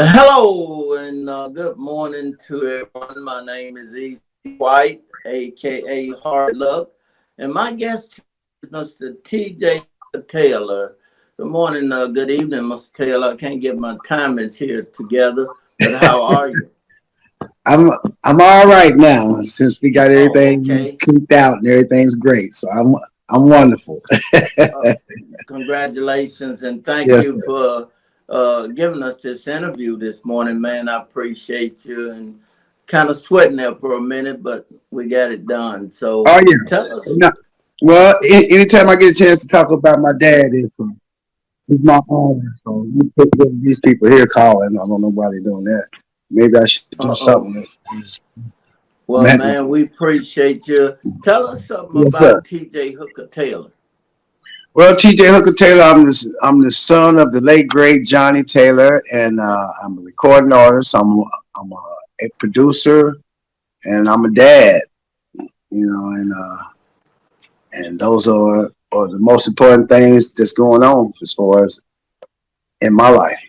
Hello and good morning to everyone. My name is Easy White, aka Hard Luck, and my guest is Mr. TJ Taylor. Good morning, good evening, Mr. Taylor. I can't get my timings here together, but how are you? I'm I'm all right now since we got Oh, everything okay. kicked out and everything's great. So I'm wonderful. Uh, Congratulations and thank Yes, you sir. for giving us this interview this morning, man. I appreciate you and kind of sweating there for a minute, but we got it done. So Oh yeah. tell us. No, well, anytime I get a chance to talk about my dad, it's my honor. So you put these people here calling. I don't know why they're doing that. Maybe I should do Uh-oh. something. I'm Well, happy man, to. we appreciate you. Tell us something Yes, sir. about TJ Hooker Taylor. Well, T.J. Hooker Taylor, I'm the son of the late great Johnny Taylor, and I'm a recording artist. I'm a producer, and I'm a dad. And those are the most important things that's going on as far as in my life.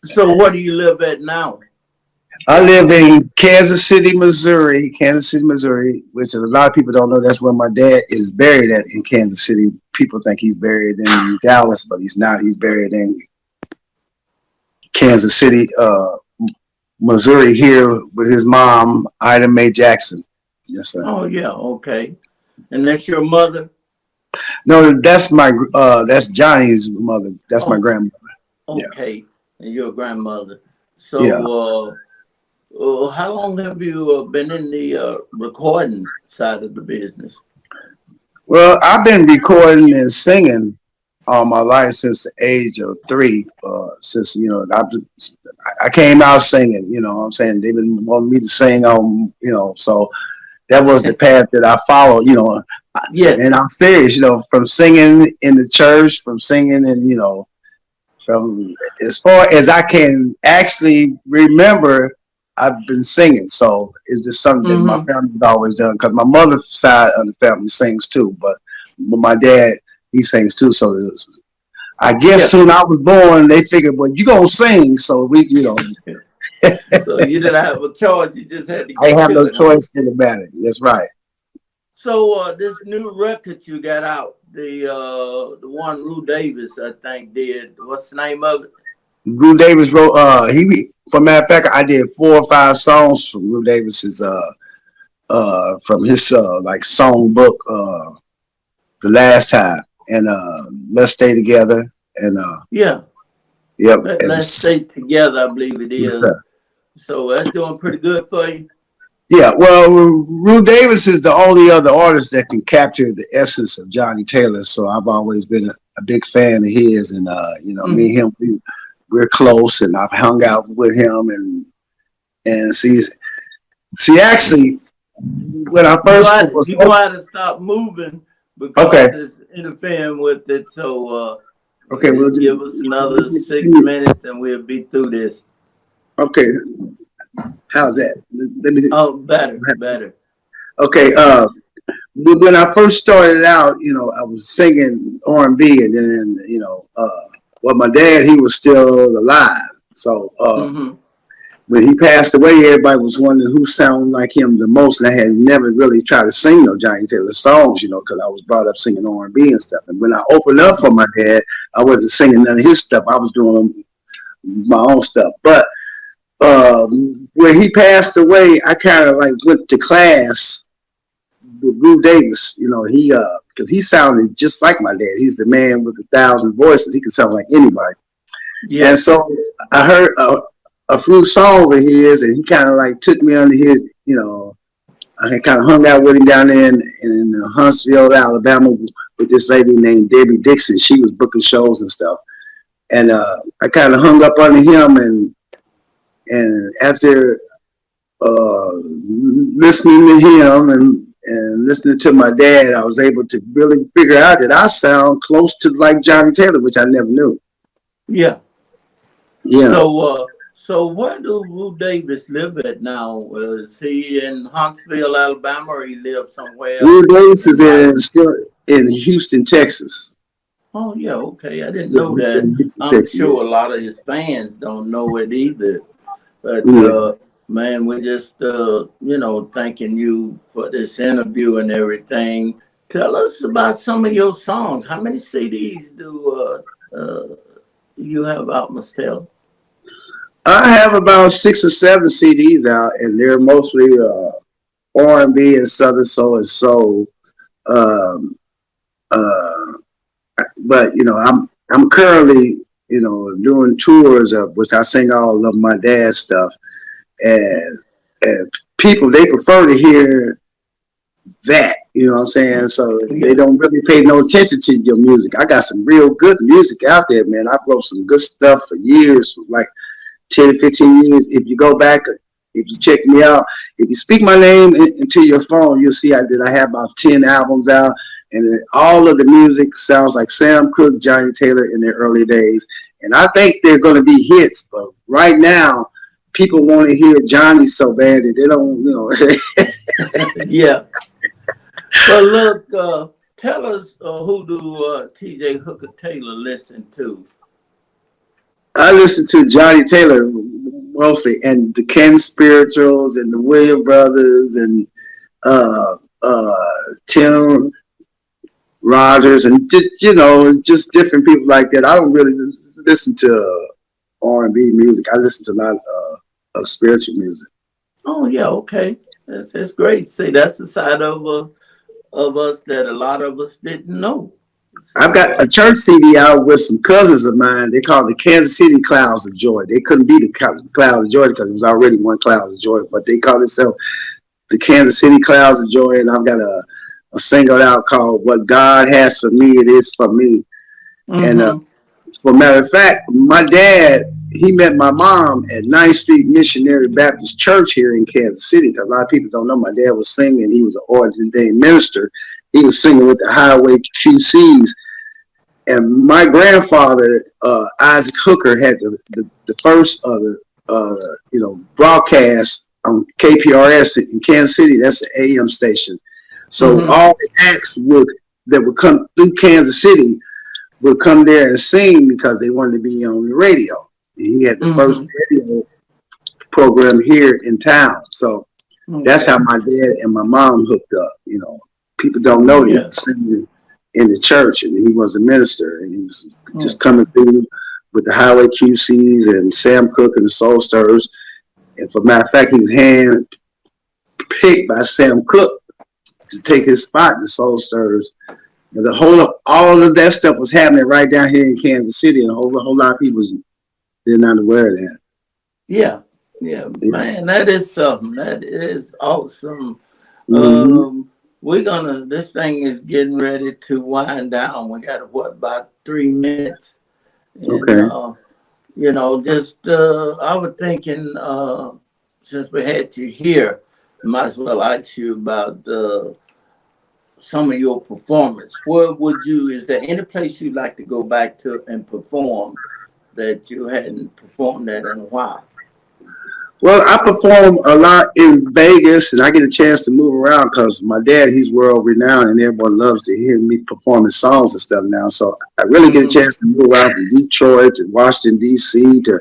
So where do you live at now? I live in Kansas City, Missouri. Kansas City, Missouri, which a lot of people don't know. That's where my dad is buried at in Kansas City. People think he's buried in Dallas, but he's not. He's buried in Kansas City, Missouri, here with his mom, Ida Mae Jackson. Yes, sir. Oh yeah, okay. And that's your mother? No, that's Johnny's mother. That's my Oh, grandmother. Yeah, okay. And your grandmother. yeah. So how long have you been in the recording side of the business? Well, I've been recording and singing all my life since the age of 3. Since I came out singing. You know, what I'm saying they've been wanting me to sing on. So that was the path that I followed. Yes. And I'm serious. From singing in the church, from singing and from as far as I can actually remember, I've been singing. So it's just something that my Mm-hmm. family's always done. Because my mother's side of the family sings too, but my dad, he sings too. So I guess Yeah. soon I was born, they figured, well, you gonna sing. So So you didn't have a choice. You just had to I get have to no it, huh? choice in the matter. That's right. So this new record you got out, the one Lou Davis I think did. What's the name of it? Lou Davis wrote. For matter of fact, I did 4 or 5 songs from Lou Davis's. From his like song book. The last time, and let's stay together, and Yeah. yep, and Let's stay together. I believe it yes, is. sir. So that's doing pretty good for you. Yeah, well, Rue Davis is the only other artist that can capture the essence of Johnny Taylor. So I've always been a big fan of his, and me Mm-hmm. and him, we're close, and I've hung out with him, and actually, when I first was You gonna have to stop moving okay, because it's interfering with it. So okay, well, just give us another 6 minutes and we'll be through this. okay, how's that? Let me. Oh, better, better. Okay, when I first started out, I was singing R&B, and then well, my dad, he was still alive. So Mm-hmm. when he passed away, everybody was wondering who sounded like him the most, and I had never really tried to sing no Johnny Taylor songs, because I was brought up singing R&B and stuff. And when I opened up for Mm-hmm. my dad, I wasn't singing none of his stuff. I was doing my own stuff. But when he passed away, I kind of like went to class with Lou Davis. He because he sounded just like my dad. He's the man with 1,000 voices. He can sound like anybody. And Yeah. so I heard a few songs of his, and he kind of like took me under his. I had kind of hung out with him down there in Huntsville, Alabama, with this lady named Debbie Dixon. She was booking shows and stuff, and I kind of hung up under him, and after listening to him and listening to my dad, I was able to really figure out that I sound close to like Johnny Taylor, which I never knew. Yeah. Yeah. So where do Lou Davis live at now? Is he in Huntsville, Alabama, or he lives somewhere Will else Davis is in life? still in Houston, Texas. Oh yeah, okay. I didn't Yeah, know he said that. he used to I'm text me. sure a lot of his fans don't know it either. But Yeah. man, we're just thanking you for this interview and everything. Tell us about some of your songs. How many CDs do you have out, Mustel? I have about 6 or 7 CDs out, and they're mostly R&B and Southern soul and soul. Um, uh, but I'm currently doing tours of which I sing all of my dad's stuff, and people they prefer to hear that. You know what I'm saying? So they Yeah. don't really pay no attention to your music. I got some real good music out there, man. I've wrote some good stuff for years, like 10, 15 years. If you go back, if you check me out, if you speak my name into your phone, you'll see that I have about 10 albums out. And all of the music sounds like Sam Cooke, Johnny Taylor in their early days. And I think they're going to be hits. But right now, people want to hear Johnny so bad that they don't. Yeah. Well, look, tell us who do T.J. Hooker Taylor listen to? I listen to Johnny Taylor mostly, and the Ken Spirituals, and the William Brothers, and uh, Tim Rogers, and just different people like that. I don't really listen to R&B music. I listen to a lot of spiritual music. Oh yeah, okay. That's great. See, that's the side of us that a lot of us didn't know. I've So got a church CD out with some cousins of mine. They call it the Kansas City Clouds of Joy. They couldn't be the Cloud of Joy because it was already one Cloud of Joy, but they call themselves the Kansas City Clouds of Joy. And I've got a single out called "What God Has for Me, It Is for Me." And mm-hmm. for a matter of fact, my dad, he met my mom at 9th Street Missionary Baptist Church here in Kansas City. Because a lot of people don't know my dad was singing. He was an ordained minister. He was singing with the Highway QCs. And my grandfather, Isaac Hooker, had the first of broadcast on KPRS in Kansas City. That's the AM station. So Mm-hmm. all the acts that would come through Kansas City would come there and sing because they wanted to be on the radio. And he had the first Mm-hmm. radio program here in town. So that's how Okay. my dad and my mom hooked up. People don't know that he Yeah. was singing in the church, and he was a minister, and he was just Okay. coming through with the Highway QCs and Sam Cooke and the Soul Stirrers. And for a matter of fact, he was hand picked by Sam Cooke to take his spot in the Soul Stirrers. And all of that stuff was happening right down here in Kansas City, and a whole lot of people they're not aware of that. Yeah. Yeah, Yeah. man, that is something. That is awesome. Mm-hmm. This thing is getting ready to wind down. We got about 3 minutes, and Okay. just I was thinking, since we had you here, might as well ask you about some of your performance. Is there any place you'd like to go back to and perform that you hadn't performed at in a while? Well, I perform a lot in Vegas, and I get a chance to move around because my dad, he's world renowned, and everyone loves to hear me performing songs and stuff now. So I really get a Mm-hmm. chance to move around from Detroit to Washington D.C. to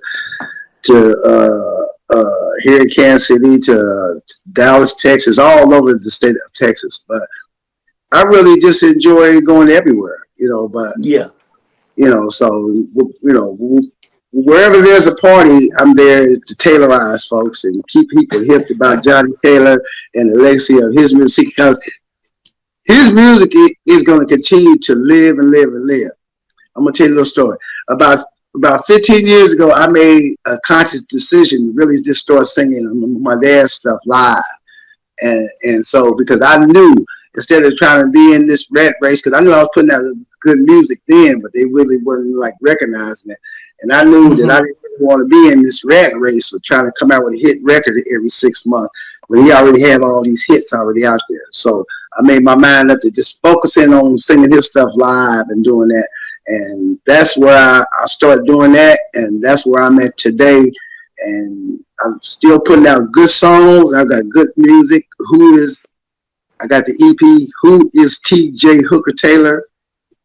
here in Kansas City to Dallas, Texas, all over the state of Texas. But I really just enjoy going everywhere, But Yeah. so wherever there's a party, I'm there to tailorize folks and keep people hip about Johnny Taylor and the legacy of his music, because his music is going to continue to live and live and live. I'm going to tell you a little story. About 15 years ago, I made a conscious decision to really just start singing my dad's stuff live. And so, because I knew, instead of trying to be in this rat race, because I knew I was putting out good music then, but they really wasn't like recognizing it. And I knew that I Mm-hmm. didn't really want to be in this rat race with trying to come out with a hit record every 6 months when he already have all these hits already out there. So I made my mind up to just focusing on singing his stuff live and doing that. And that's where I started doing that, and that's where I'm at today. And I'm still putting out good songs. I've got good music. I got the EP, Who is T.J. Hooker Taylor?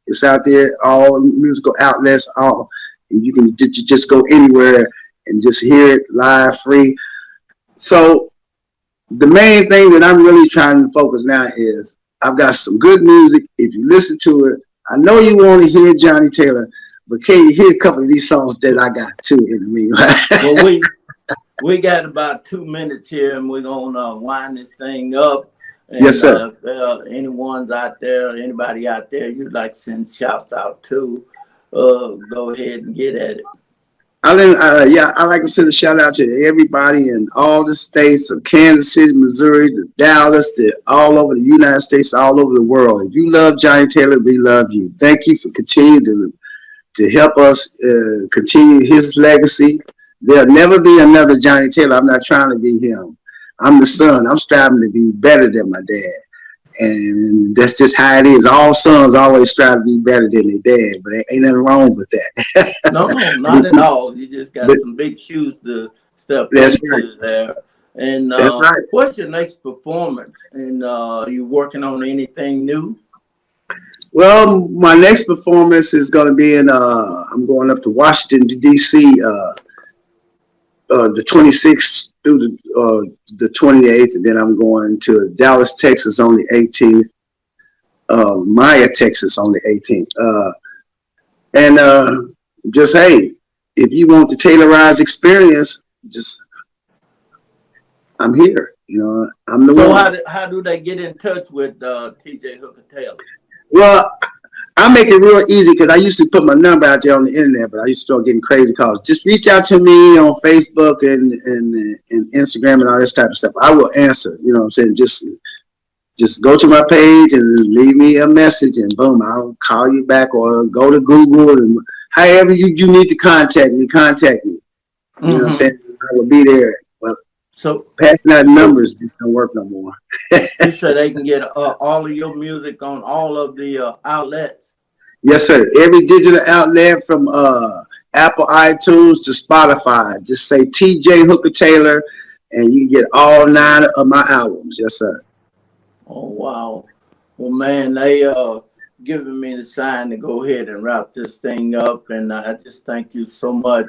It's out there, all musical outlets, all, and you can just go anywhere and just hear it live, free. So the main thing that I'm really trying to focus now is I've got some good music. If you listen to it, I know you want to hear Johnny Taylor, but can you hear a couple of these songs that I got too in the meanwhile? Well, we got about 2 minutes here, and we're gonna wind this thing up. And, Yes, sir. Anyone's out there, anybody out there you'd like to send shouts out to, go ahead and get at it. I like to send a shout out to everybody in all the states of Kansas City, Missouri, to Dallas, to all over the United States, all over the world. If you love Johnny Taylor, we love you. Thank you for continuing to help us continue his legacy. There'll never be another Johnny Taylor. I'm not trying to be him. I'm the son. I'm striving to be better than my dad. And that's just how it is. All sons always strive to be better than their dad, but there ain't nothing wrong with that. No, not at all. You just got some big shoes to step into there. And that's right. What's your next performance? And you working on anything new? Well, my next performance is going to be in, I'm going up to Washington, D.C., the 26th through the 28th, and then I'm going to Dallas, Texas on the 18th, Maya, Texas on the 18th. Just, hey, if you want the Taylorized experience, just, I'm here. You know, I'm the one. So how do they get in touch with TJ Hooker Taylor? Well, I make it real easy because I used to put my number out there on the internet, but I used to start getting crazy calls. Just reach out to me on Facebook and Instagram and all this type of stuff. I will answer. You know what I'm saying? Just go to my page and leave me a message, and boom, I'll call you back, or go to Google, and however you need to contact me. You know what I'm saying? I will be there. But so passing out numbers just don't work no more. You said they can get all of your music on all of the outlets. Yes, sir. Every digital outlet from Apple iTunes to Spotify. Just say TJ Hooker Taylor, and you get all 9 of my albums. Yes, sir. Oh, wow. Well, man, they giving me the sign to go ahead and wrap this thing up. And I just thank you so much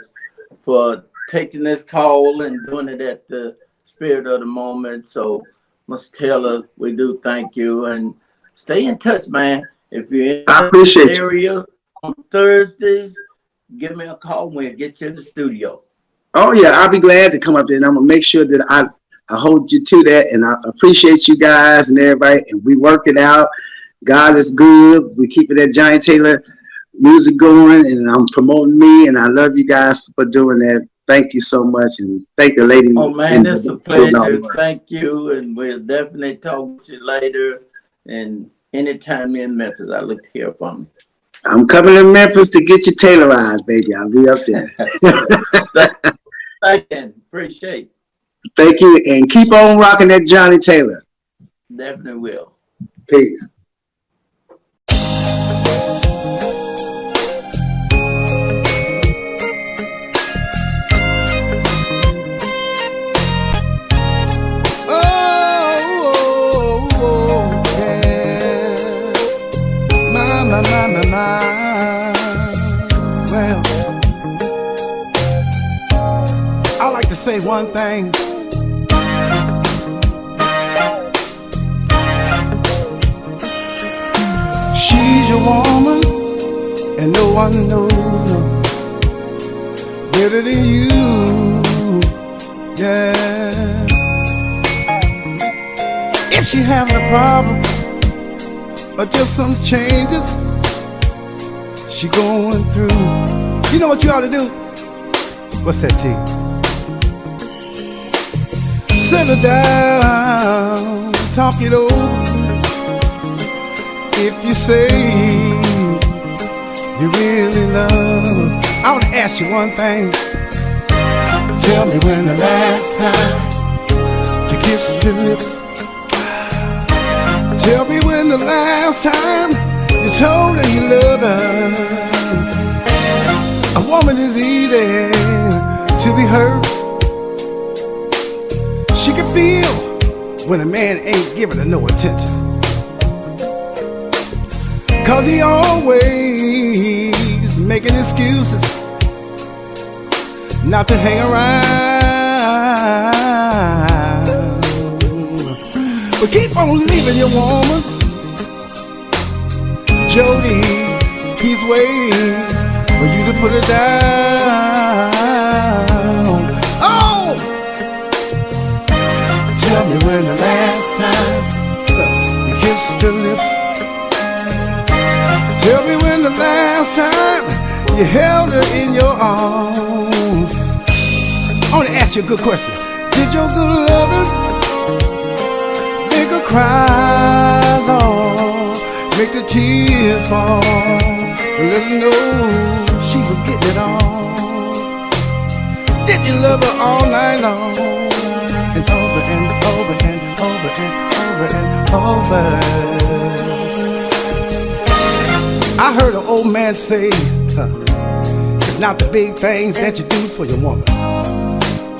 for taking this call and doing it at the spirit of the moment. So, Mr. Taylor, we do thank you. And stay in touch, man. If you're in the area on Thursdays, give me a call. We'll get you in the studio. Oh, yeah. I'll be glad to come up there, and I'm going to make sure that I hold you to that. And I appreciate you guys and everybody. And we work it out. God is good. We keep that Johnny Taylor music going, and I'm promoting me. And I love you guys for doing that. Thank you so much. And thank the lady. Oh, man, it's a pleasure. Thank you. And we'll definitely talk to you later. And anytime you're in Memphis, I look to hear from you. I'm coming to Memphis to get you Taylorized, baby. I'll be up there. Thank you. Appreciate it. Thank you. And keep on rocking that Johnny Taylor. Definitely will. Peace. Well, I like to say one thing. She's your woman, and no one knows her better than you. Yeah. If she having a problem or just some changes she going through, you know what you ought to do? What's that, T? Sit her down, talk it over. If you say you really love, I want to ask you one thing. Tell me when the last time you kissed her lips. Tell me when the last time you told her you love her. A woman is easy to be hurt. She can feel when a man ain't giving her no attention. 'cause he always making excuses not to hang around. But keep on leaving your woman, Jody. He's waiting for you to put her down. Oh, tell me when the last time you kissed her lips. Tell me when the last time you held her in your arms. I want to ask you a good question. Did your good loving make her cry, Lord? Make the tears fall and let her know she was getting it on? Did you love her all night long? And over and over and over and over and over. I heard an old man say, it's not the big things that you do for your woman,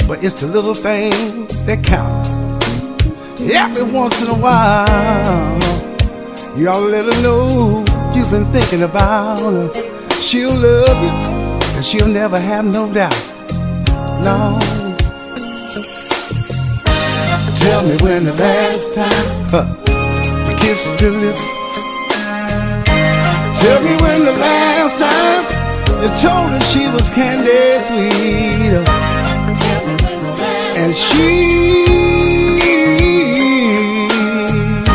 but it's the little things that count. Every once in a while, you ought to let her know you've been thinking about her. She'll love you, and she'll never have no doubt. No. Tell me when the last time you kissed her lips. Tell me when the last time you told her she was candy sweet. And she's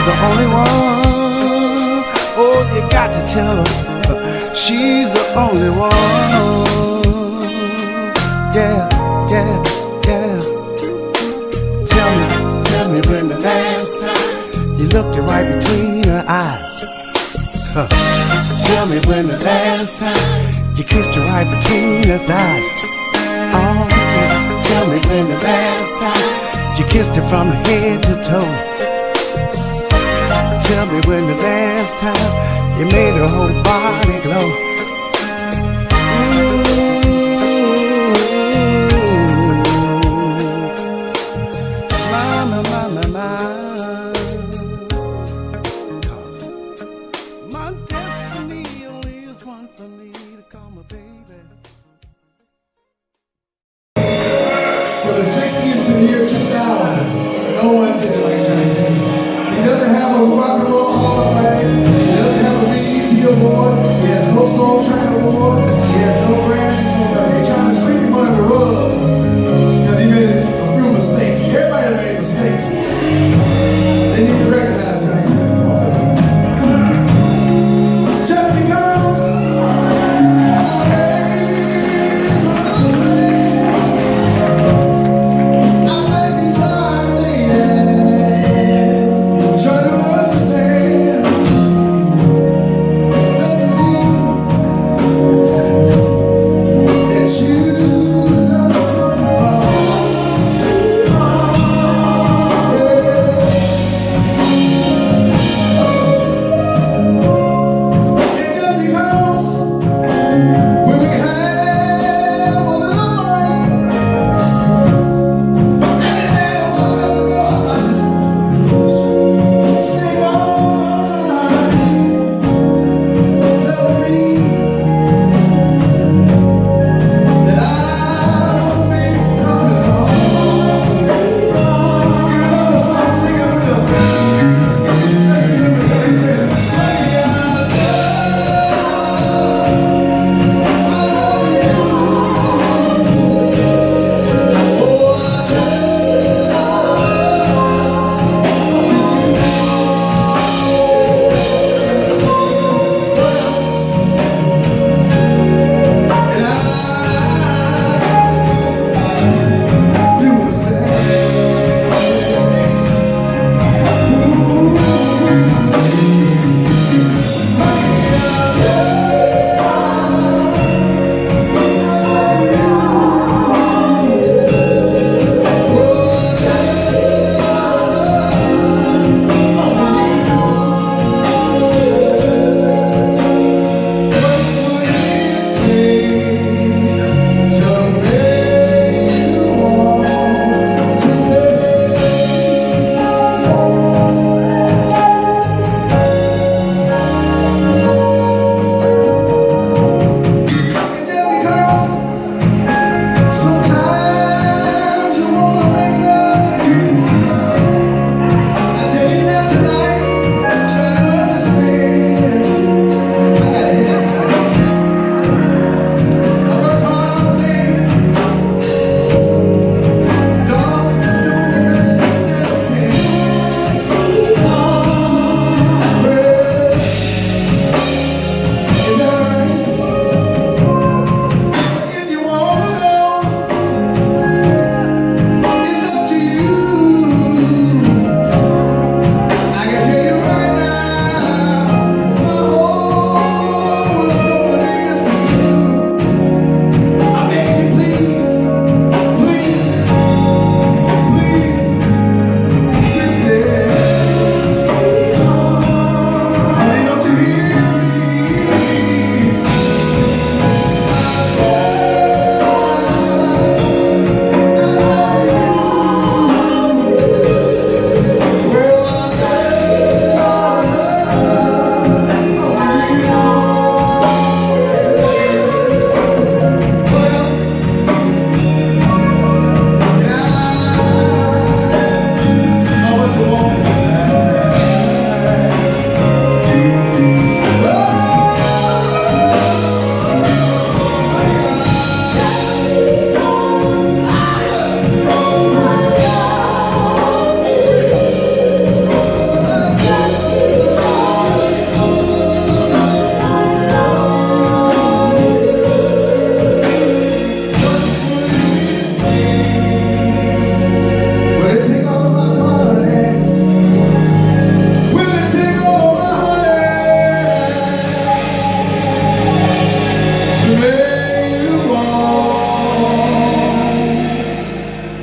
the only one. Oh, you got to tell her she's the only one. Yeah, yeah, yeah. Tell me when the last time you looked her right between her eyes. Tell me when the last time you kissed her right between her thighs. Oh, tell me when the last time you kissed her from head to toe. Tell me when the last time you made her whole body glow. From the 60s to the year 2000, no one did it like Johnny Taylor. He doesn't have a Rock and Roll Hall of Fame. He doesn't have a BET award. He has no Soul Train award. He has no Grammys. They're trying to sweep him under the rug because he made a few mistakes. Everybody done made mistakes. They need to recognize Johnny Taylor. Come on, Phil. Just because I raised a little thing, I may be tired, lady. Try to understand. Doesn't mean that you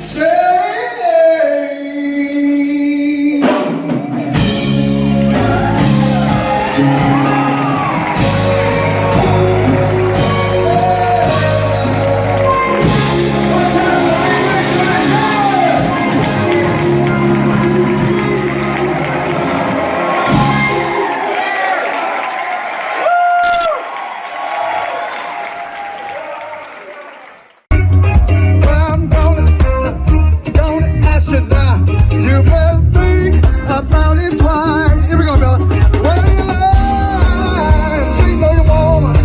I'm gonna ask you now. You better think about it twice. Here we go, Bill. Well, you lie, she know you want.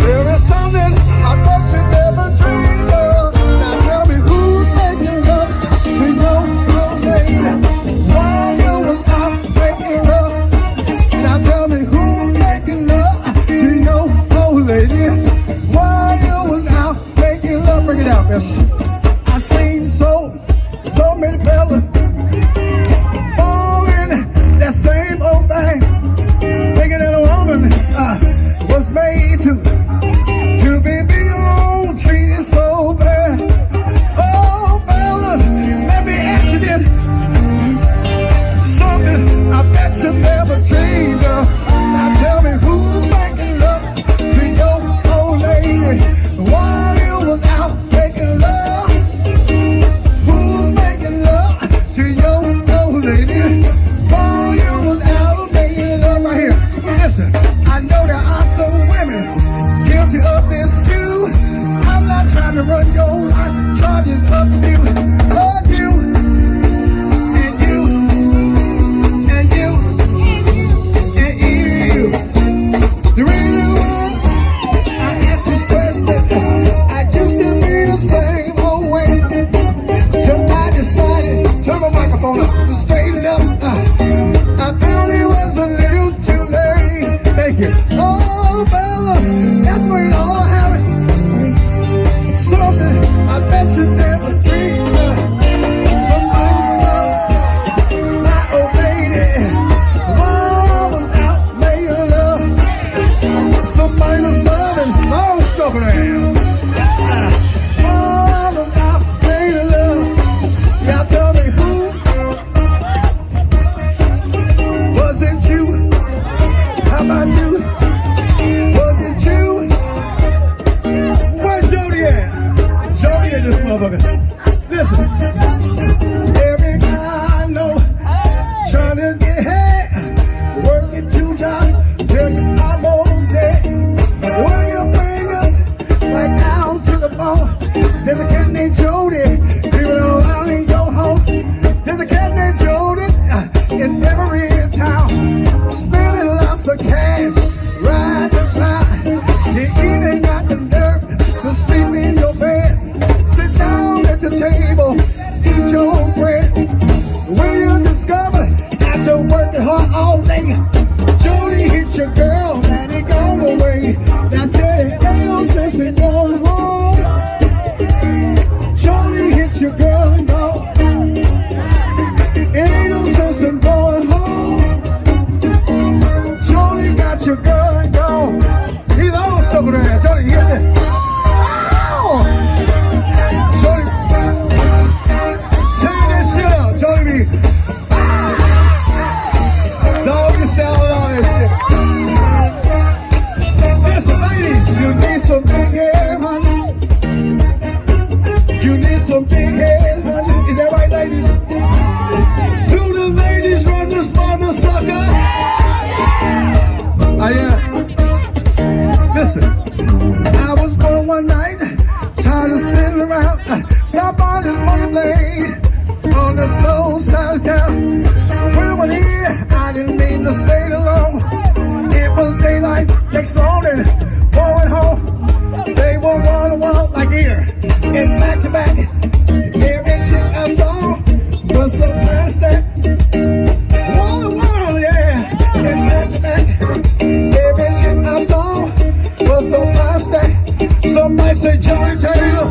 There is something I bet you never dreamed of. Now tell me who's making love to your old lady while you was out making love. Now tell me who's making love to your old lady while you was out making love. Bring it out, Bill. I seen so many fellas fall in that same old thing, thinking that a woman was made to be beyond treated so bad. Oh, fellas, let me ask you this. Something I bet you never dreamed of. Now tell me who's making love to your old lady while you was out making love. Who's making love to your old lady while you was out making love? Right here. Listen, I know there are some women guilty of this too. I'm not trying to run your life, charges up you, but you, and you, and you, and you. The reason I asked this question, I used to be the same old way. So I decided, turn my microphone up, to straighten it up. I found it was a little too late. Thank you. Oh, fella, that's when it all happened. Something I bet you never dreamed of. Somebody's love, my old lady, while I was out making love. Somebody was loving my old stubborn ass. While I was out making love. Y'all tell me who? Was it you? How about you? Was it you? Where's Jody at? Jody at this motherfucker. Listen, every guy I know trying to get ahead, working 2 jobs till you're almost dead. Work your fingers right down to the bone. There's a cat named Jody creeping around in your home. There's a cat named Jody in every town, spending lots of cash, ride the ride. You even got the nerve to sleep in your bed, sit down at the table, eat your bread. When you discover after working hard all day, Jody hit your girl and he gone away. Now tell you, ain't no sense in going home. Jody hit your girl and gone. Ain't no sense in going home. Jody got your girl and gone. He's all stuck with her ass. Jody, you hear that? Oh! Jody, take this shit out. Jody be doggy style and all that shit. Listen, ladies, you need some big hair, honey. You need some big head, honey. Is that right, ladies? Do the ladies run this mother sucker? I am. Listen, I was born one night, tired of sitting around. Stop by this money blade on the soul side of town. When I went here, I didn't mean to stay too long. It was daylight next morning, forward home. They were wall to wall like here, and back to back. Every chick I saw was so plastic. Wall to wall, yeah, and back to back. Every chick I saw was so plastic. Somebody say Johnny Taylor.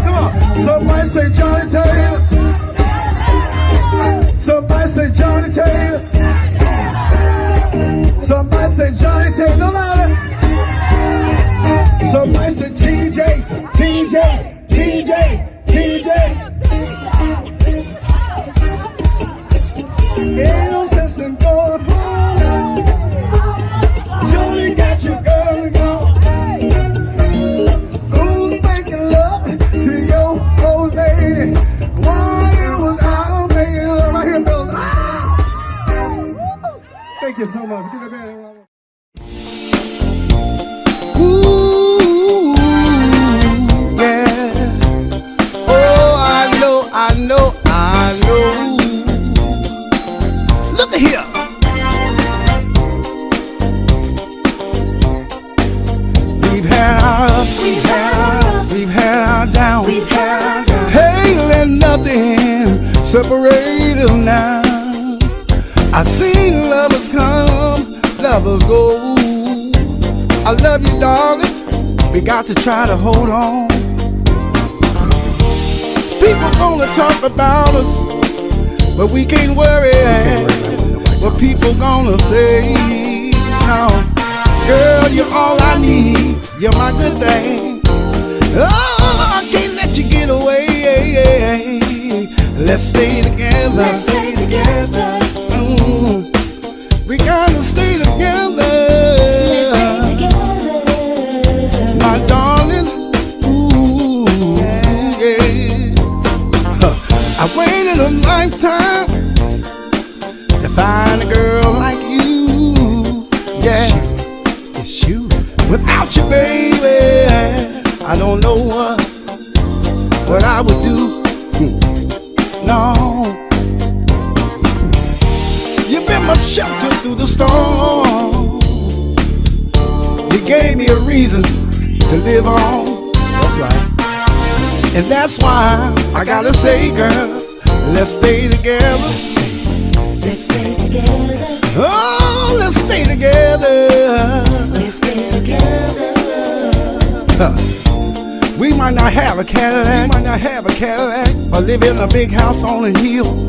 Come on. Somebody say Johnny Taylor. Somebody say Johnny Taylor. Somebody say Johnny Taylor. No louder. Somebody say TJ, TJ, TJ, I know. Look at here. We've had our ups, we've had our downs. Hey, let nothing separate us now. I've seen lovers come, lovers go. I love you, darling. We got to try to hold on. People gonna talk about us, but we can't worry what people gonna say. No, girl, you're all I need. You're my good thing. Oh, I can't let you get away. Let's stay together. Let's stay together. We gotta stay together. Let's stay together. My darling. Ooh, yeah. I waited a lifetime to find a girl like you. Yeah, it's you. Without you, baby, I don't know what I would do. No, you've been my shelter through the storm. You gave me a reason to live on. That's right. And that's why I gotta say, girl, let's stay together. Let's stay together. Oh, let's stay together. Let's stay together. We might not have a Cadillac, or live in a big house on a hill.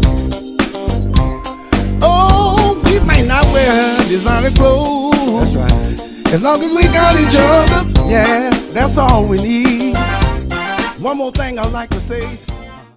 Oh, we might not wear designer clothes. That's right. As long as we got each other, yeah, that's all we need. One more thing I'd like to say.